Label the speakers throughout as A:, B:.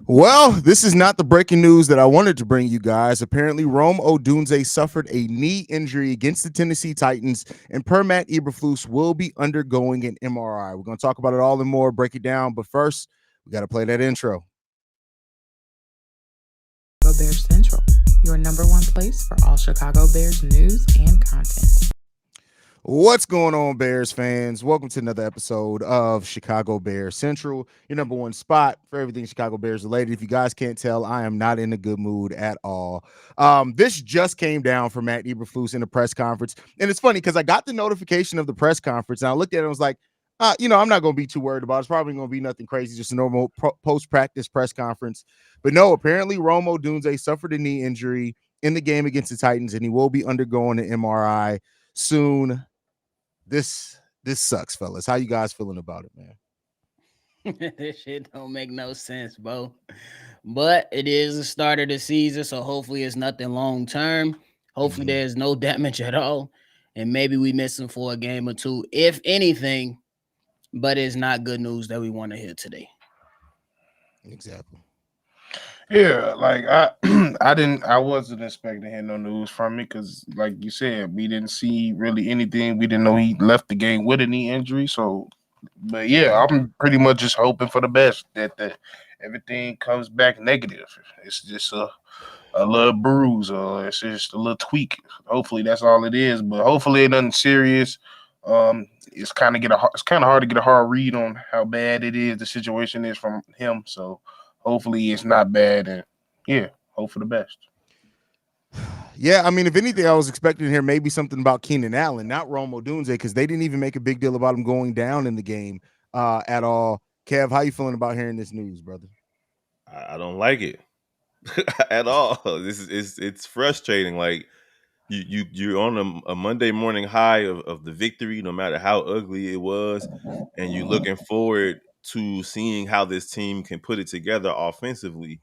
A: Well, this is not the breaking news that I wanted to bring you guys. Apparently, Rome Odunze suffered a knee injury against the Tennessee Titans, and per Matt Eberflus will be undergoing an MRI. We're going to talk about it all and more, break it down. But first, we got to play that intro.
B: Chicago Bears Central, your number one place for all Chicago Bears news and content.
A: What's going on, Bears fans? Welcome to another episode of Chicago Bears Central, your number one spot for everything Chicago Bears related. If you guys can't tell, I am not in a good mood at all. This just came down from Matt Eberflus in the press conference. And it's funny because I got the notification of the press conference and I looked at it and was like, I'm not going to be too worried about it. It's probably going to be nothing crazy, just a normal post-practice press conference. But no, apparently Romo Odunze suffered a knee injury in the game against the Titans, and he will be undergoing an MRI soon. This sucks, fellas. How you guys feeling about it, man?
C: This shit don't make no sense, bro. But it is the start of the season, so hopefully it's nothing long term. Hopefully there's no damage at all, and maybe we miss him for a game or two, if anything. But it's not good news that we want to hear today.
A: Exactly.
D: Yeah, like I wasn't expecting to hear no news from me because, like you said, we didn't see really anything. We didn't know he left the game with a knee injury. So, but yeah, I'm pretty much just hoping for the best that everything comes back negative. It's just a little bruise or it's just a little tweak. Hopefully that's all it is. But hopefully it nothing serious. It's kind of hard to get a hard read on how bad it is. The situation is from him. So hopefully it's not bad, and yeah, hope for the best.
A: Yeah, I mean, if anything, I was expecting to hear maybe something about Keenan Allen, not Rome Odunze, because they didn't even make a big deal about him going down in the game at all. Kev, how you feeling about hearing this news, brother?
E: I don't like it at all. This is it's frustrating. Like you're on a Monday morning high of the victory, no matter how ugly it was, and you're looking forward to seeing how this team can put it together offensively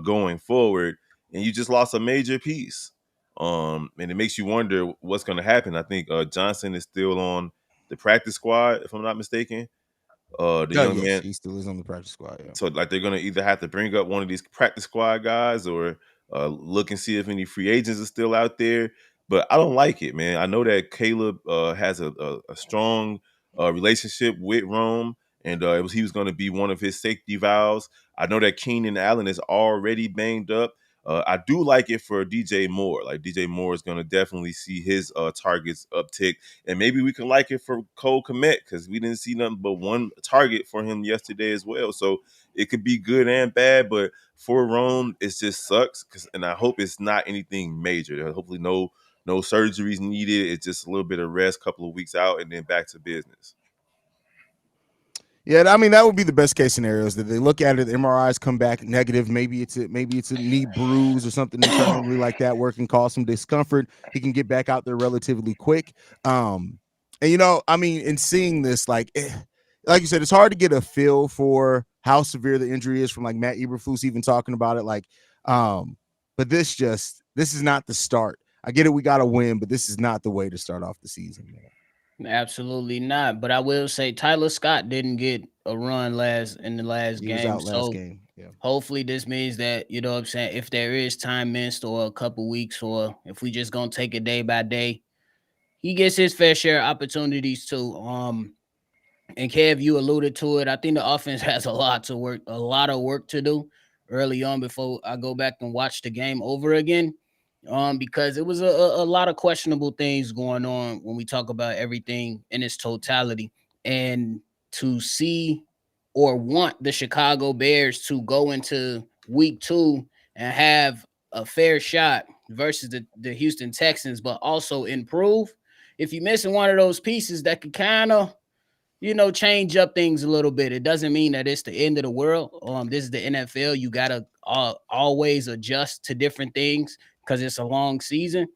E: going forward, and you just lost a major piece. And it makes you wonder what's going to happen. I think Johnson is still on the practice squad, if I'm not mistaken. The
A: Oh,
E: young
A: yes,
E: man,
A: he still is on the practice squad. Yeah.
E: so like they're gonna either have to bring up one of these practice squad guys or look and see if any free agents are still out there. But I don't like it, man. I know that Caleb has a strong relationship with Rome, and he was going to be one of his safety valves. I know that Keenan Allen is already banged up. I do like it for DJ Moore. Like DJ Moore is going to definitely see his targets uptick, and maybe we can like it for Cole Kmet because we didn't see nothing but one target for him yesterday as well. So it could be good and bad, but for Rome, it just sucks. And I hope it's not anything major. Hopefully, no surgeries needed. It's just a little bit of rest, couple of weeks out, and then back to business.
A: Yeah, I mean that would be the best case scenario is that they look at it, the MRIs come back negative. Maybe it's a knee bruise or something internally like that, where it can cause some discomfort. He can get back out there relatively quick. And I mean, in seeing this, like you said, it's hard to get a feel for how severe the injury is from like Matt Eberflus even talking about it. But this is not the start. I get it, we got to win, but this is not the way to start off the season, man.
C: Absolutely not. But I will say Tyler Scott didn't get a run in the last
A: He was
C: game.
A: out last
C: So
A: game. Yeah.
C: hopefully this means that, you know what I'm saying, if there is time missed or a couple weeks, or if we just gonna take it day by day, he gets his fair share of opportunities too. And Kev, you alluded to it. I think the offense has a lot of work to do early on before I go back and watch the game over again. Because it was a lot of questionable things going on when we talk about everything in its totality. And to see or want the Chicago Bears to go into week 2 and have a fair shot versus the Houston Texans, but also improve. If you're missing one of those pieces, that could kind of change up things a little bit. It doesn't mean that it's the end of the world. This is the NFL. You gotta always adjust to different things because it's a long season.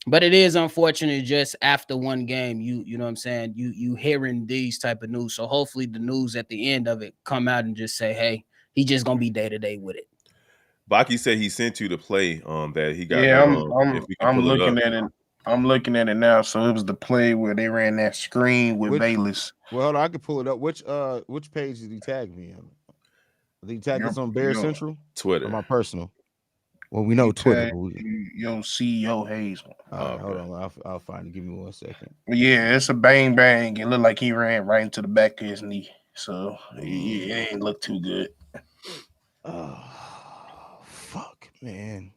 C: But it is unfortunate just after one game, you know what I'm saying, you hearing these type of news. So hopefully the news at the end of it come out and just say, hey, he just gonna be day to day with it.
E: Baki said he sent you the play that he got
D: Yeah,
E: me. If we can
D: I'm
E: pull it
D: looking
E: up.
D: at it. I'm looking at it now. So it was the play where they ran that screen with
A: Which
D: Bayless.
A: Well, hold on, I can pull it up. Which page did he tag me on? I think you tagged us on Bear Central or
E: Twitter.
A: my personal. Well, we know Twitter, but
D: your CEO Haize one.
A: All right, hold on. I'll find it. Give me 1 second.
D: Yeah, it's a bang bang. It looked like he ran right into the back of his knee, so it ain't look too good.
A: Oh, fuck, man.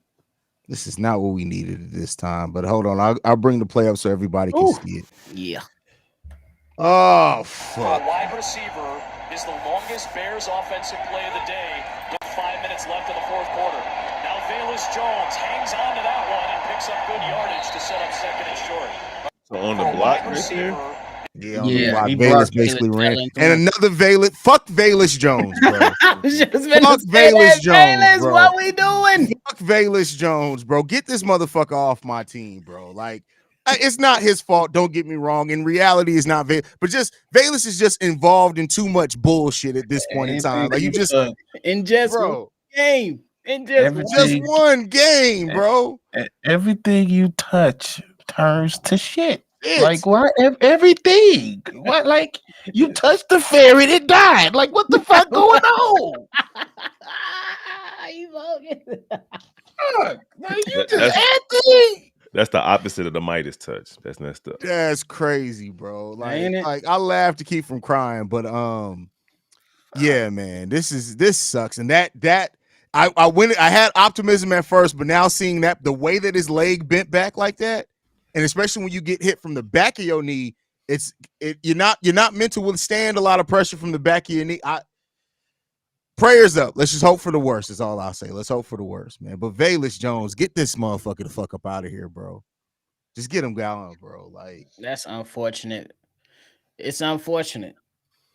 A: This is not what we needed at this time. But hold on, I'll bring the play up so everybody can see it.
C: Yeah.
A: Oh, fuck.
F: A wide receiver is the longest Bears offensive play of the day with 5 minutes left in the fourth quarter. Now Velus Jones hangs on to that one and picks up good yardage to set up second and short.
E: So on the block right there?
A: Yeah, Velus basically ran. And another Velus. Fuck Velus Jones, bro. Fuck Velus Jones, bro.
C: What we doing?
A: Fuck Velus Jones, bro. Get this motherfucker off my team, bro. Like, it's not his fault. Don't get me wrong. In reality, it's not Velus, but just Velus is just involved in too much bullshit at this point in time. Like, you just
C: in just
A: bro,
C: one game. In
A: just one game, bro.
D: Everything you touch turns to shit. Like what? Everything. What? Like you touched the ferret, it died. Like what the fuck going on? Like you just add things.
E: That's the opposite of the Midas touch. That's messed up.
A: That's crazy, bro. Like I laugh to keep from crying, but yeah, man, this sucks. And that I had optimism at first, but now seeing that the way that his leg bent back like that. And especially when you get hit from the back of your knee, you're not meant to withstand a lot of pressure from the back of your knee. Prayers up. Let's just hope for the worst. Is all I'll say. Let's hope for the worst, man. But Velus Jones, get this motherfucker the fuck up out of here, bro. Just get him going, bro. Like
C: that's unfortunate. It's unfortunate,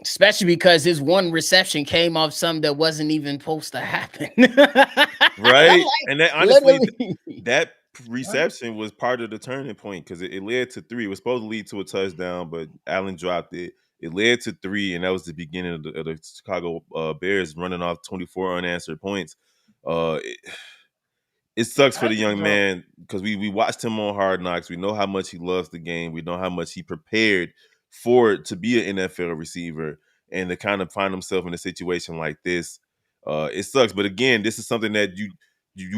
C: especially because his one reception came off something that wasn't even supposed to happen.
E: Right, and that honestly, that reception was part of the turning point because it led to 3. It was supposed to lead to a touchdown, but Allen dropped it. It led to 3, and that was the beginning of the Chicago Bears running off 24 unanswered points. It sucks for the young man because we watched him on Hard Knocks. We know how much he loves the game. We know how much he prepared for it to be an NFL receiver, and to kind of find himself in a situation like this, it sucks. But again, this is something that you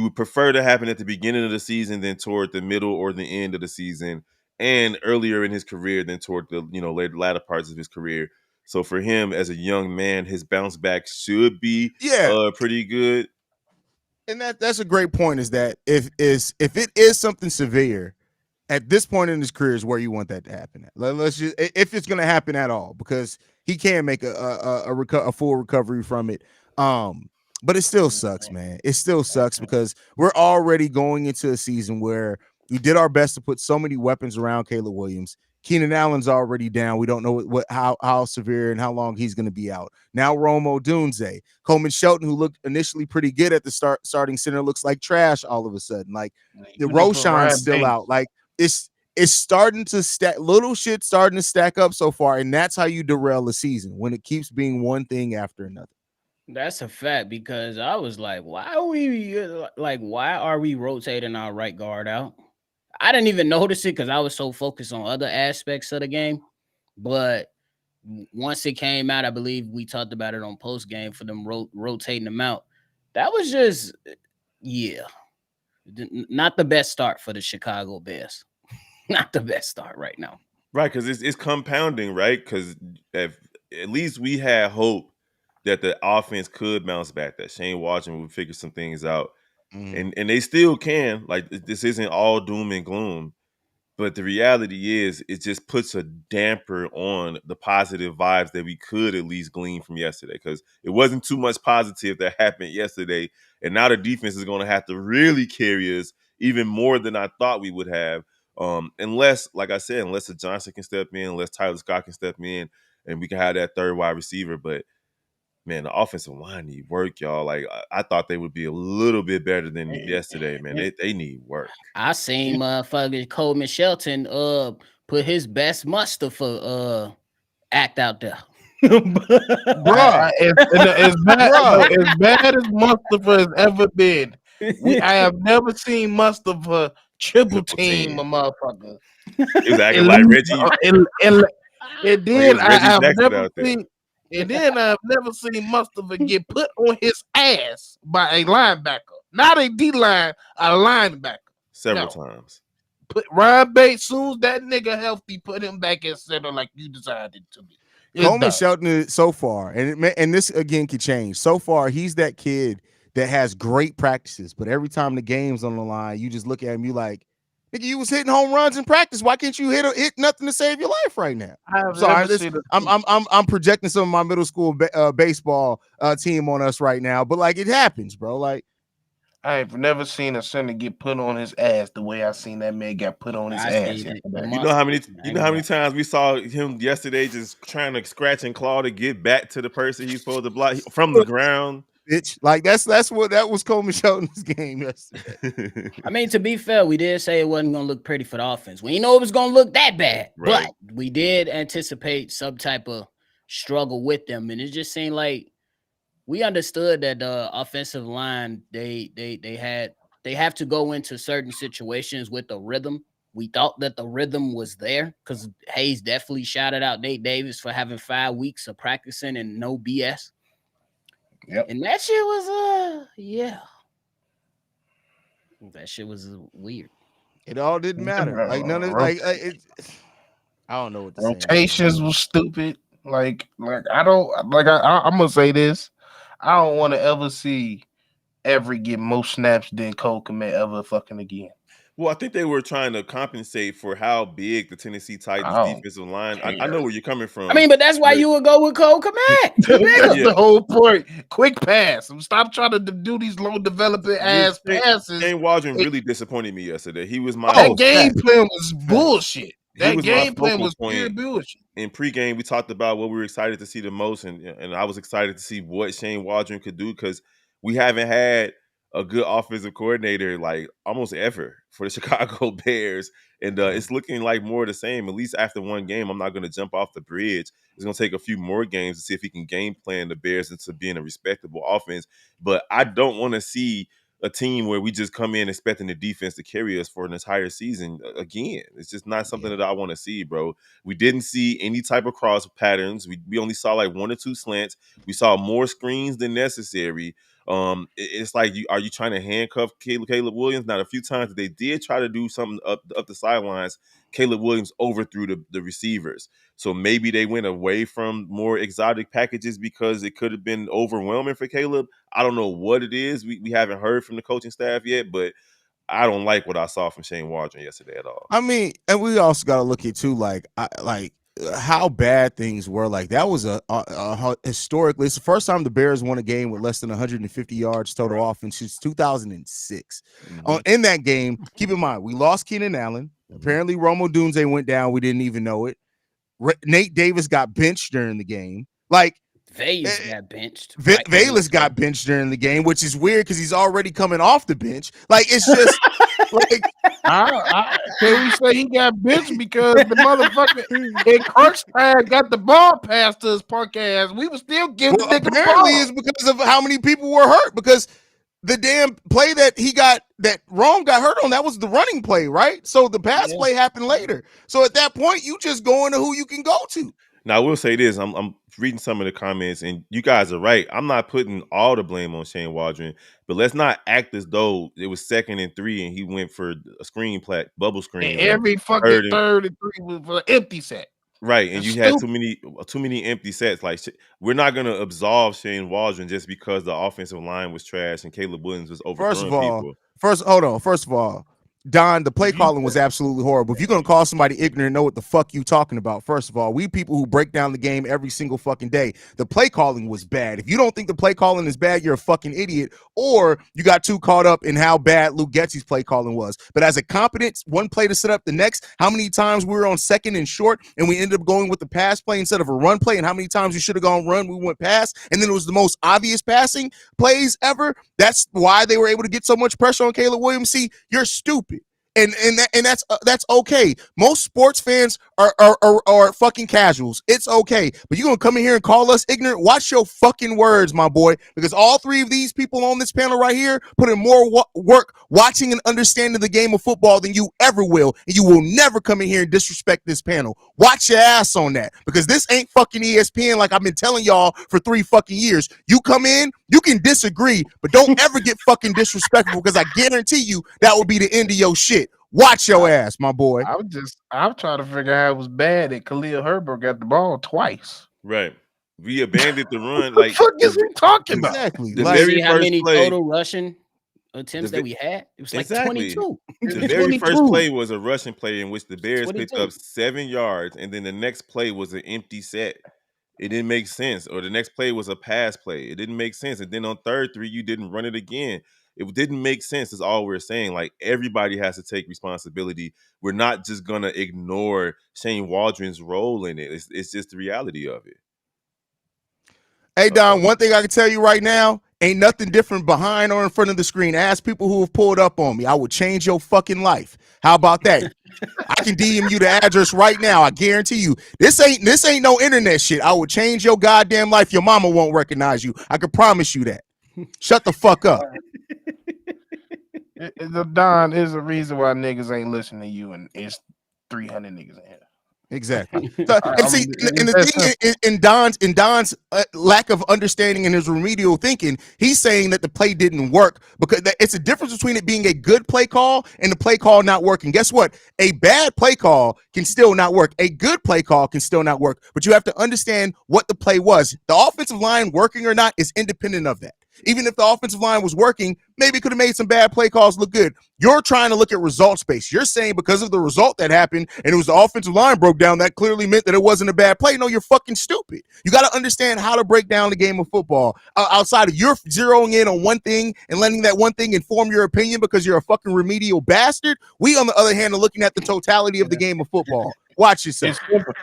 E: would prefer to happen at the beginning of the season than toward the middle or the end of the season, and earlier in his career than toward the latter parts of his career. So for him as a young man, his bounce back should be pretty good.
A: And that's a great point. Is that if it is something severe at this point in his career is where you want that to happen at. Let's just if it's going to happen at all, because he can make a full recovery from it. But it still sucks, man. It still sucks because we're already going into a season where we did our best to put so many weapons around Caleb Williams. Keenan Allen's already down. We don't know how severe and how long he's going to be out. Now Rome Odunze, Coleman Shelton, who looked initially pretty good at the starting center, looks like trash all of a sudden. Like the Roshan's still out. Like it's starting to stack. Little shit starting to stack up so far, and that's how you derail the season, when it keeps being one thing after another.
C: That's a fact, because I was like, why are we rotating our right guard out? I didn't even notice it because I was so focused on other aspects of the game. But once it came out, I believe we talked about it on post game for them rotating them out. That was just, not the best start for the Chicago Bears. Not the best start right now.
E: Right, because it's compounding, right? Because at least we had hope that the offense could bounce back, that Shane Waldron would figure some things out. And they still can. Like, this isn't all doom and gloom. But the reality is, it just puts a damper on the positive vibes that we could at least glean from yesterday, because it wasn't too much positive that happened yesterday. And now the defense is going to have to really carry us even more than I thought we would have. Unless, like I said, unless the Johnson can step in, unless Tyler Scott can step in, and we can have that third wide receiver. But man, the offensive line need work, y'all. Like, I thought they would be a little bit better than yesterday, man. They need work.
C: I seen motherfucker Coleman Shelton put his best Mustafa act out there.
D: Bruh, as bad as Mustafa has ever been, I have never seen Mustafa triple team a motherfucker.
E: He was acting like Reggie.
D: It did. I have never seen. And then I've never seen Mustafa get put on his ass by a linebacker. Not a D-line, a linebacker.
E: Several times.
D: Put Ryan Bates, soon as that nigga healthy, put him back in center like you decided to be.
A: Coleman Shelton is so far, and this again could change. So far, he's that kid that has great practices, but every time the game's on the line, you just look at him, you like, nigga, you was hitting home runs in practice. Why can't you hit nothing to save your life right now? Sorry, I'm projecting some of my middle school baseball team on us right now, but like it happens, bro. Like
D: I've never seen a center get put on his ass the way I seen that man get put on his ass.
E: You know how many times we saw him yesterday just trying to scratch and claw to get back to the person he's supposed to block from the ground.
A: Bitch, like that was Coleman Shelton's game yesterday.
C: I mean, to be fair, we did say it wasn't gonna look pretty for the offense. We didn't know it was gonna look that bad, right. But we did anticipate some type of struggle with them, and it just seemed like we understood that the offensive line they have to go into certain situations with the rhythm. We thought that the rhythm was there because Haize definitely shouted out Nate Davis for having 5 weeks of practicing and no BS.
D: Yep.
C: And that shit was that shit was weird.
A: It all didn't matter. Like none of I don't know what to
D: rotations was stupid. Like I'm gonna say this. I don't want to ever see Every get more snaps than Cole Kmet ever fucking again.
E: Well, I think they were trying to compensate for how big the Tennessee Titans defensive line. I know where you're coming from.
C: I mean, but that's why you would go with Cole Kmet.
D: That's the whole point. Quick pass. Stop trying to do these low developing ass passes.
E: Shane Waldron really disappointed me yesterday. He was my
D: that game plan was bullshit. That game plan was pure bullshit.
E: In pregame, we talked about what we were excited to see the most, and I was excited to see what Shane Waldron could do because we haven't had a good offensive coordinator like almost ever for the Chicago Bears. And it's looking like more of the same. At least after one game, I'm not going to jump off the bridge. It's going to take a few more games to see if he can game plan the Bears into being a respectable offense. But I don't want to see a team where we just come in expecting the defense to carry us for an entire season again. It's just not something that I want to see, bro. We didn't see any type of cross patterns. We only saw like 1 or 2 slants. We saw more screens than necessary. It's like, are you trying to handcuff Caleb Williams? Now, a few times that they did try to do something up the sidelines, Caleb Williams overthrew the receivers. So maybe they went away from more exotic packages because it could have been overwhelming for Caleb. I don't know what it is. We haven't heard from the coaching staff yet, but I don't like what I saw from Shane Waldron yesterday at all.
A: I mean, and we also got to look at too, like how bad things were. Like that was a historically, it's the first time the Bears won a game with less than 150 yards total offense since 2006. In that game, keep in mind, we lost Keenan Allen. Apparently, Rome Odunze went down. We didn't even know it. Nate Davis got benched during the game. Like
C: Vegas got benched.
A: Velas got benched during the game, which is weird because he's already coming off the bench. Like it's just like
D: can we say he got benched because the motherfucker in crunch time got the ball passed to his punk ass. We were still giving the nigga
A: apparently it's because of how many people were hurt, because the damn play that Rome got hurt on, that was the running play, right? So the pass play happened later. So at that point, you just go into who you can go to.
E: Now, I will say this. I'm reading some of the comments, and you guys are right. I'm not putting all the blame on Shane Waldron, but let's not act as though it was 2nd and 3 and he went for a screen bubble screen.
D: And every fucking 3rd and 3 was for an empty set.
E: Right, and you had too many empty sets. Like, we're not going to absolve Shane Waldron just because the offensive line was trash and Caleb Williams was overthrowing people.
A: First of all, Don, the play calling was absolutely horrible. If you're going to call somebody ignorant, know what the fuck you talking about. First of all, we people who break down the game every single fucking day. The play calling was bad. If you don't think the play calling is bad, you're a fucking idiot, or you got too caught up in how bad Luke Getsy's play calling was. But as a competent one play to set up the next, how many times we were on 2nd and short and we ended up going with the pass play instead of a run play, and how many times we should have gone run, we went pass, and then it was the most obvious passing plays ever. That's why they were able to get so much pressure on Caleb Williams. See, you're stupid. And that's okay. Most sports fans are fucking casuals. It's okay. But you're gonna come in here and call us ignorant? Watch your fucking words, my boy. Because all three of these people on this panel right here put in more work watching and understanding the game of football than you ever will. And you will never come in here and disrespect this panel. Watch your ass on that. Because this ain't fucking ESPN like I've been telling y'all for 3 fucking years. You come in, you can disagree, but don't ever get fucking disrespectful because I guarantee you that will be the end of your shit. Watch your ass, my boy.
D: I'm trying to figure out how it was bad that Khalil Herbert got the ball twice.
E: Right. We abandoned the run.
D: What the fuck is he talking about?
A: Exactly.
E: The
C: You
E: very
C: see how
E: first
C: many
E: play,
C: total rushing attempts that we had? It was like
E: exactly.
C: 22.
E: The very first play was a rushing play in which the Bears picked
C: 22.
E: up 7 yards, and then the next play was an empty set. It didn't make sense. Or the next play was a pass play. It didn't make sense. And then on third 3, you didn't run it again. It didn't make sense. Is all we're saying. Like, everybody has to take responsibility. We're not just gonna ignore Shane Waldron's role in it. It's just the reality of it.
A: Hey, Don, one thing I can tell you right now, ain't nothing different behind or in front of the screen. Ask people who have pulled up on me. I would change your fucking life. How about that? I can DM you the address right now. I guarantee you. This ain't no internet shit. I would change your goddamn life. Your mama won't recognize you. I can promise you that. Shut the fuck up.
D: Don, is a reason why niggas ain't listening to you, and it's 300 niggas in here.
A: Exactly. So, and see, and the thing in Don's lack of understanding and his remedial thinking, he's saying that the play didn't work because it's a difference between it being a good play call and the play call not working. Guess what? A bad play call can still not work. A good play call can still not work. But you have to understand what the play was. The offensive line working or not is independent of that. Even if the offensive line was working, maybe it could have made some bad play calls look good. You're trying to look at results based. You're saying because of the result that happened and it was the offensive line broke down, that clearly meant that it wasn't a bad play. No, you're fucking stupid. You got to understand how to break down the game of football outside of you're zeroing in on one thing and letting that one thing inform your opinion because you're a fucking remedial bastard. We, on the other hand, are looking at the totality of the game of football. Watch yourself.
D: It's simple.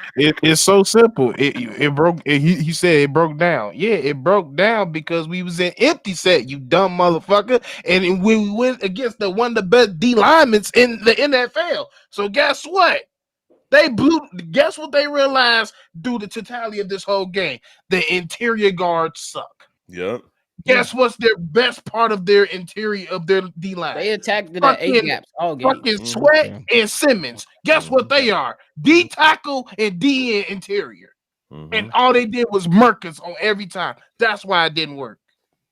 D: It's so simple. It broke. He said it broke down. Yeah, it broke down because we was in empty set, you dumb motherfucker. And we went against one of the best D linemen in the NFL. So guess what? They blew. Guess what they realized through the totality of this whole game? The interior guards suck.
E: Yep.
D: Guess what's their best part of their interior of their D line?
C: They attacked the A gaps all game.
D: Fucking Sweat and Simmons. Guess what they are? D tackle and D interior. And all they did was murk us on every time. That's why it didn't work.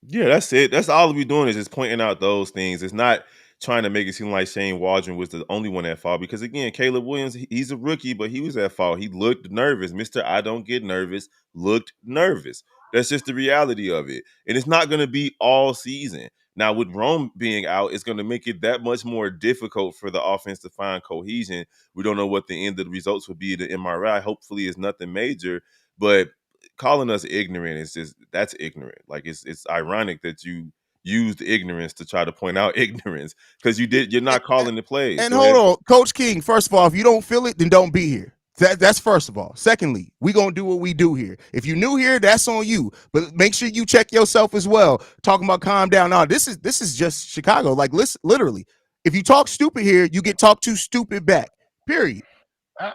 E: Yeah, that's it. That's all we're doing is just pointing out those things. It's not trying to make it seem like Shane Waldron was the only one at fault because, again, Caleb Williams, he's a rookie, but he was at fault. He looked nervous. Mr. I don't get nervous looked nervous. That's just the reality of it. And it's not going to be all season. Now, with Rome being out, it's going to make it that much more difficult for the offense to find cohesion. We don't know what the end of the results will be. The MRI, hopefully, is nothing major. But calling us ignorant is just, that's ignorant. Like, it's ironic that you used ignorance to try to point out ignorance because you're not calling the plays.
A: And hold on, Coach King, first of all, if you don't feel it, then don't be here. That's first of all. Secondly, we gonna do what we do here. If you're new here, that's on you. But make sure you check yourself as well. Talking about calm down. No, this is just Chicago. Like, listen, literally, if you talk stupid here, you get talked to stupid back. Period.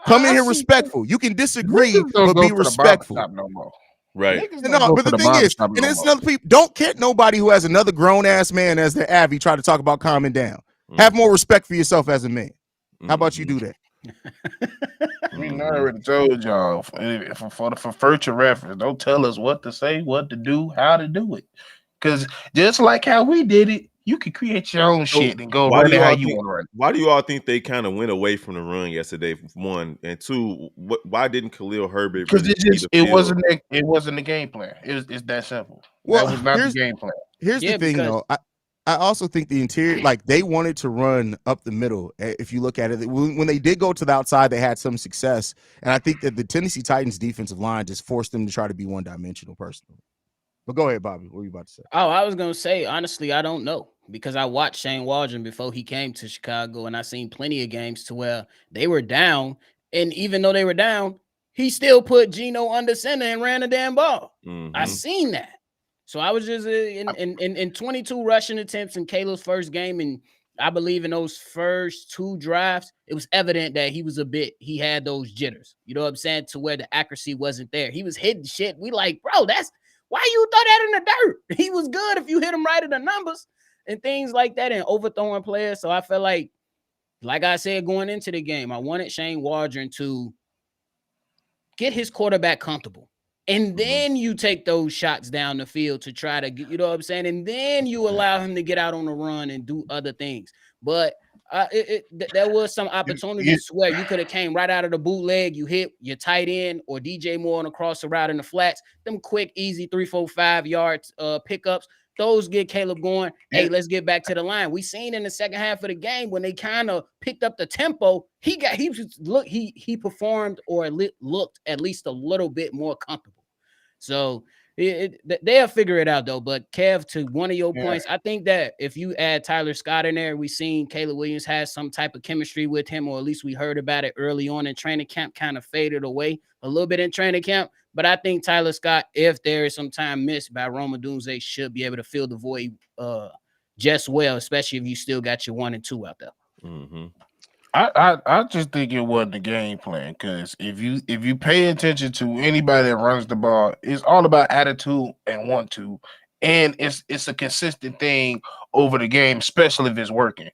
A: Come in here respectful. You can disagree, but be respectful.
D: No more.
E: Right.
A: No, but the thing is, and it's another people don't get nobody who has another grown ass man as their Avi try to talk about calming down. Have more respect for yourself as a man. How about you do that?
D: We already told y'all for future reference. Don't tell us what to say, what to do, how to do it. Because just like how we did it, you can create your own shit and go run it how you want to run.
E: Why do you all think they kind of went away from the run yesterday? One and two, why didn't Khalil Herbert?
D: Because it wasn't the game plan. It's that simple. Well, that was not the game plan.
A: Here's the thing, though. I also think the interior, like they wanted to run up the middle. If you look at it, when they did go to the outside, they had some success. And I think that the Tennessee Titans defensive line just forced them to try to be one-dimensional personally. But go ahead, Bobby. What were you about to say?
C: Oh, I was going to say, honestly, I don't know. Because I watched Shane Waldron before he came to Chicago, and I seen plenty of games to where they were down. And even though they were down, he still put Geno under center and ran the damn ball. I seen that. So I was just in 22 rushing attempts in Caleb's first game, and I believe in those first 2 drives, it was evident that he had those jitters. You know what I'm saying? To where the accuracy wasn't there. He was hitting shit. We like, bro, that's why you throw that in the dirt. He was good if you hit him right in the numbers and things like that and overthrowing players. So I felt like I said, going into the game, I wanted Shane Waldron to get his quarterback comfortable. And then you take those shots down the field to try to get, you know what I'm saying? And then you allow him to get out on the run and do other things. But there was some opportunities where you could have came right out of the bootleg. You hit your tight end or DJ Moore on across the route in the flats. Them quick, easy 3, 4, 5 yards pickups. Those get Caleb going. Hey, let's get back to the line. We seen in the second half of the game when they kind of picked up the tempo. He performed or looked at least a little bit more comfortable. So they'll figure it out though. But Kev, to one of your points, I think that if you add Tyler Scott in there, we seen Caleb Williams has some type of chemistry with him, or at least we heard about it early on in training camp. Kind of faded away a little bit in training camp. But I think Tyler Scott, if there is some time missed by Rome Odunze, should be able to fill the void just well, especially if you still got your 1 and 2 out there.
E: Mm-hmm.
D: I just think it wasn't the game plan, because if you pay attention to anybody that runs the ball, it's all about attitude and want to, and it's a consistent thing over the game, especially if it's working.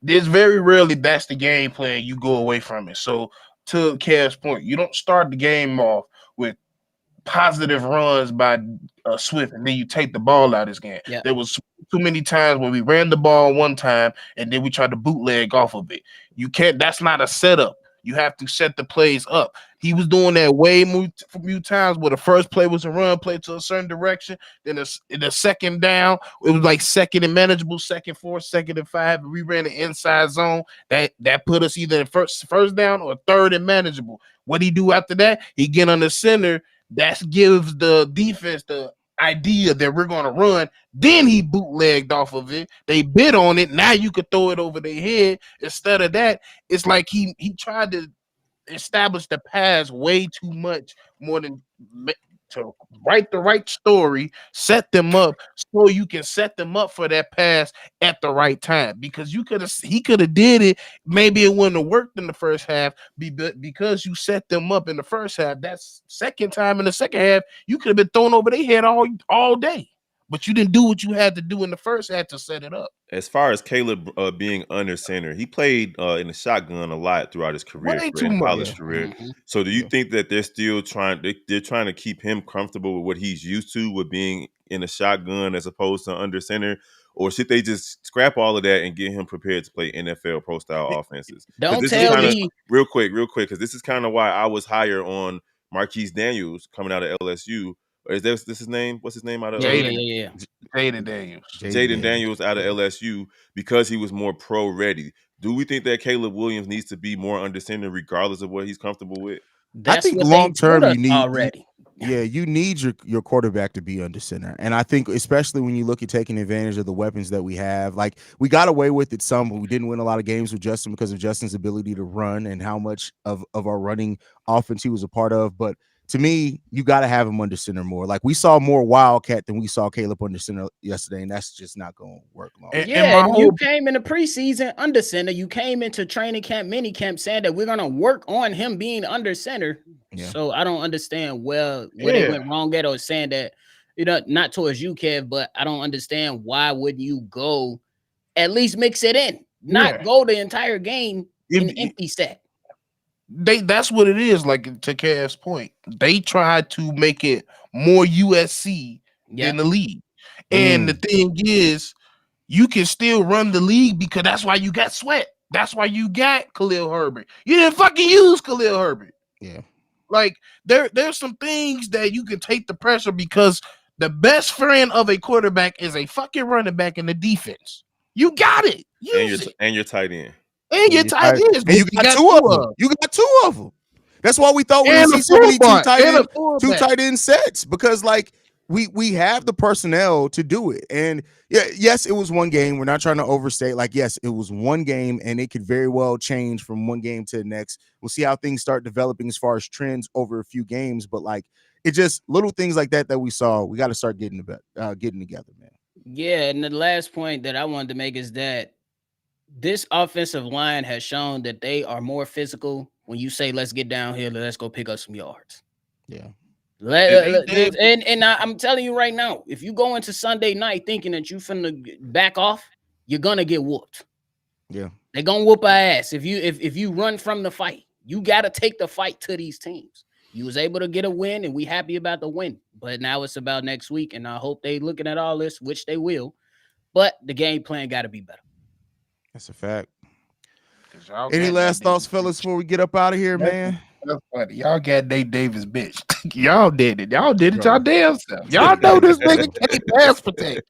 D: There's very rarely that's the game plan, you go away from it. So to Kev's point, you don't start the game off with positive runs by Swift, and then you take the ball out of this game.
C: Yeah.
D: There was too many times where we ran the ball one time and then we tried to bootleg off of it. You can't. That's not a setup. You have to set the plays up. He was doing that way a few times where the first play was a run play to a certain direction. Then the second down, it was like second and manageable, second 4, second and 5. We ran the inside zone. That put us either in first down or third and manageable. What he do after that? He get on the center. That gives the defense the idea that we're going to run. Then he bootlegged off of it. They bid on it. Now you could throw it over their head. Instead of that, it's like he tried to establish the pass way too much more than to write the right story, set them up so you can set them up for that pass at the right time. Because he could have did it. Maybe it wouldn't have worked in the first half, because you set them up in the first half. That's second time in the second half, you could have been thrown over their head all day. But you didn't do what you had to do in the first half to set it up.
E: As far as Caleb being under center, he played in the shotgun a lot throughout his career, college career.
C: Mm-hmm.
E: So do you think that they're still trying to keep him comfortable with what he's used to with being in a shotgun as opposed to under center? Or should they just scrap all of that and get him prepared to play NFL pro style offenses?
C: Don't tell me.
E: Real quick, because this is kind of why I was higher on Marquise Daniels coming out of LSU. Is this his name? What's his name out of
C: Yeah.
D: Jaden Daniels.
E: Jaden Daniels out of LSU, because he was more pro ready. Do we think that Caleb Williams needs to be more under center regardless of what he's comfortable with?
A: I think long term you need you need your quarterback to be under center. And I think especially when you look at taking advantage of the weapons that we have, like we got away with it some, but we didn't win a lot of games with Justin because of Justin's ability to run and how much of our running offense he was a part of. But to me, you got to have him under center more. Like we saw more Wildcat than we saw Caleb under center yesterday, and that's just not going to work long.
C: You came in the preseason under center. You came into training camp, mini camp, saying that we're going to work on him being under center. Yeah. So I don't understand where they went wrong at, or saying that, not towards you, Kev, but I don't understand why wouldn't you go at least mix it in, not go the entire game in empty set.
D: That's what it is. Like to Kev's point, they tried to make it more USC than the league. And the thing is, you can still run the league because that's why you got Sweat. That's why you got Khalil Herbert. You didn't fucking use Khalil Herbert.
A: Yeah.
D: Like there's some things that you can take the pressure, because the best friend of a quarterback is a fucking running back in the defense. You got it.
E: And your tight end.
D: And your tight ends.
A: And you got two of them. You got two of them. That's why we thought we would see so many two tight end sets, because like we have the personnel to do it. And yes, it was one game. We're not trying to overstate. Like, yes, it was one game, and it could very well change from one game to the next. We'll see how things start developing as far as trends over a few games. But like, it just little things like that we saw. We got to start getting together, man.
C: Yeah, and the last point that I wanted to make is that this offensive line has shown that they are more physical when you say, let's get down here, let's go pick up some yards.
A: Yeah.
C: I'm telling you right now, if you go into Sunday night thinking that you finna back off, you're gonna get whooped.
A: Yeah.
C: They're gonna whoop our ass if you run from the fight. You gotta take the fight to these teams. You was able to get a win, and we happy about the win. But now it's about next week, and I hope they looking at all this, which they will. But the game plan got to be better.
A: That's a fact. Any last thoughts, fellas, before we get up out of here, man?
D: That's funny. Y'all got Nate Davis bitch. Y'all did it. Y'all did it y'all damn self. Y'all know this nigga can't pass protect.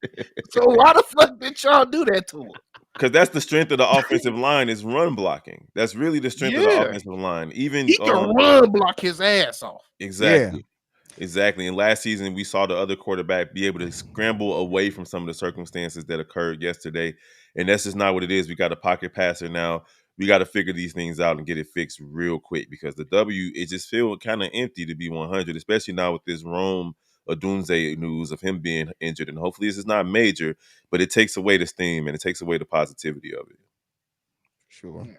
D: So why the fuck did y'all do that to him?
E: Because that's the strength of the offensive line is run blocking. That's really the strength of the offensive line. Even
D: he can run block his ass off.
E: Exactly. Yeah. Exactly. And last season, we saw the other quarterback be able to scramble away from some of the circumstances that occurred yesterday. And that's just not what it is. We got a pocket passer now. We got to figure these things out and get it fixed real quick because the W, it just feels kind of empty to be 100, especially now with this Rome Odunze news of him being injured. And hopefully this is not major, but it takes away the steam and it takes away the positivity of it.
A: Sure. Yeah.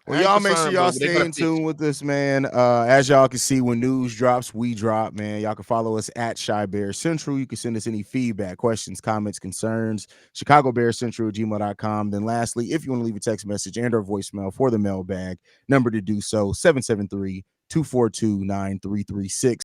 A: Well, y'all make sure y'all stay in tune with this, man. As y'all can see, when news drops, we drop, man. Y'all can follow us at Chi Bear Central. You can send us any feedback, questions, comments, concerns, ChicagoBearCentral@gmail.com. Then lastly, if you want to leave a text message and or voicemail for the mailbag, number to do so, 773-242-9336.